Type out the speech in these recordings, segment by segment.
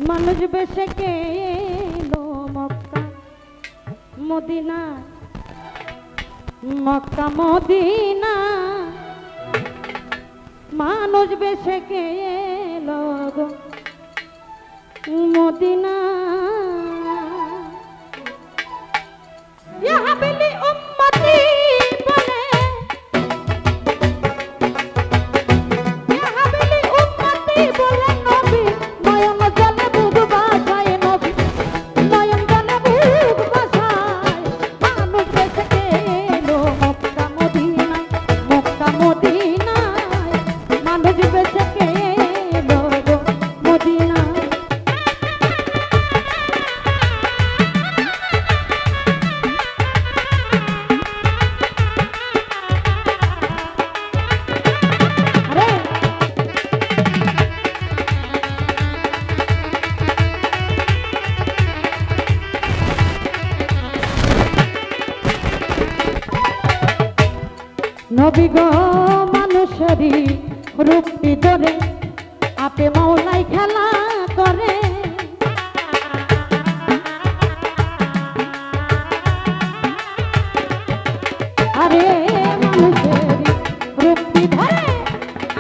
মানুষ বেশে কে এলো মক্কা মদিনা, মক্কা মদিনা। মানুষ বেশে কে এলো গো মদিনা। ইয়া হাবিলি উম্মতি বলে, ইয়া হাবিলি উম্মতি বলে নবী নয়ন জলে বুক বাসায়, নবী নয়ন জলে বুক বাসায়। মানুষ বেশে কে এলো মক্কা মদিনায়, মক্কা মদিনায়। মানুষ বেশে কে এলো গো মদিনা। নবী গো মানুষেরই রূপটি ধরে আপে মৌলাই খেলা করে। আরে মানুষেরই রূপটি ধরে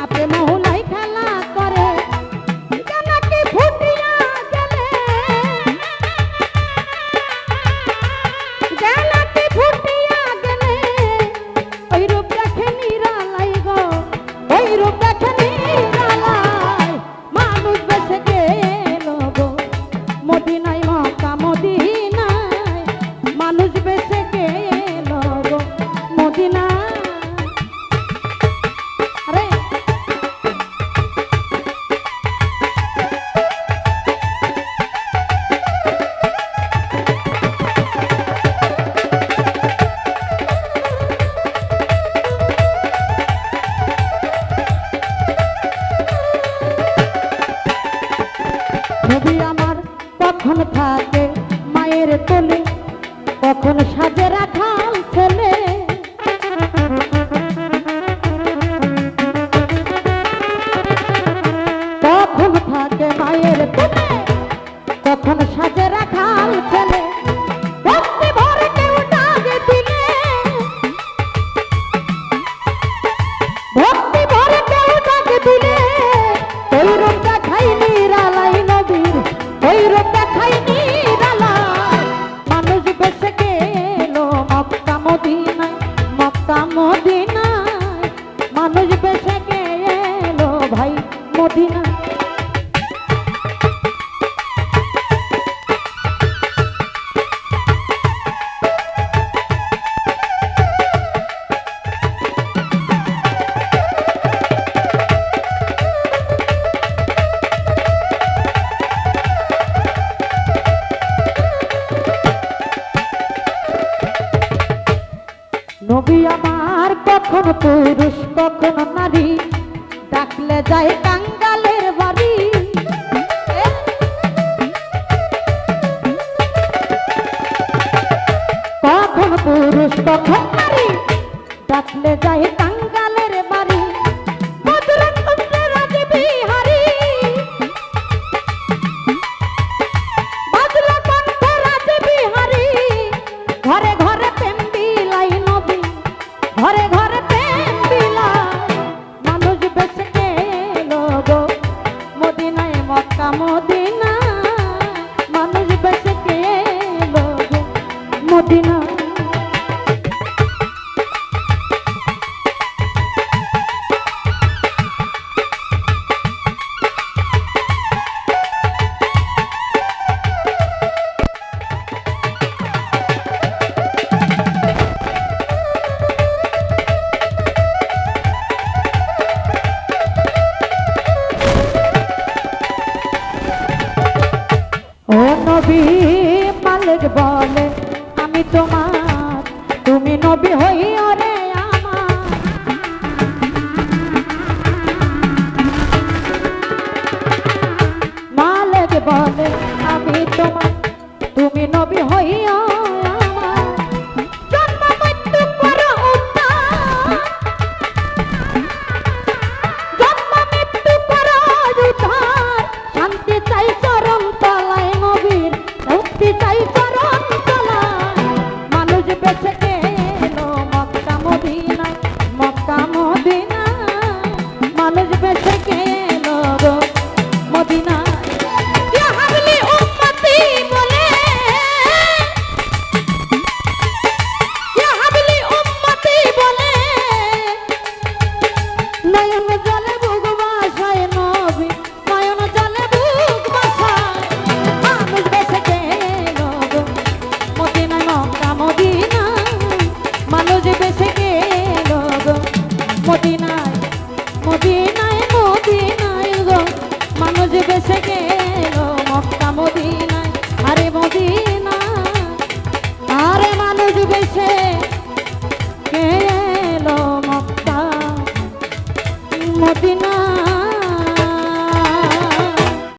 আপে মৌলাই খেলা করে। জানাকি ফুটিয়া গেলে, জানাকি ফুটিয়া গেলে ওই রূপ দেখে নিরালাই গো, ওই রূপ দেখে নিরালাই। মানুষ বেশে কে এলো গো মদিনায়, মক্কা মদিনায়। মানুষ বেশে কে এলো গো মদিনায়। আরে নবী আমার কখন থাকে মায়ের কোলে, কখন সাজে রাখাল ছেলে। কখন থাকে মায়ের কোলে, কখন সাজে রাখাল ছেলে। ভক্তি ভরে কেউ ডাকে দিলে, ভক্তি ভরে কেউ ডাকে দিলে ওই রূপ দেখাই নিরালাই নবীর, ওই রূপ দেখাই নিরালাই। মানুষ বেশে কে এলো মক্কা মদিনায়, মক্কা মদিনায়। মানুষ বেশে কে এলো ভাই মদিনায়। নবী আমার কখন পুরুষ কখন নারী, ডাকলে যায় কাঙ্গালের বাড়ি। কখন পুরুষ কখন নারী, ডাকলে যায় কাঙ্গালের বাড়ি। মধুরকুঞ্জে রাজবিহারী, মধুরকুঞ্জ রাজবিহারী। ঘরে ঘরে প্রেম বিলাই নবী, ঘরে ঘরে প্রেম বিলাই। মানুষ বেশে কে এলো গো মদিনায়, মক্কা মদিনায়। মানুষ বেশে কে এলো গো মদিনায়। ও নবী মালিক বলে আমি তোমার, তুমি নবী হইও রে আমার। মালিক বলে আমি তোমার, তুমি নবী হইও আমার। জন্ম মৃত্যু করো উদ্ধার, জন্ম মৃত্যু করো উদ্ধার। শান্তি চাই চরম মদিনা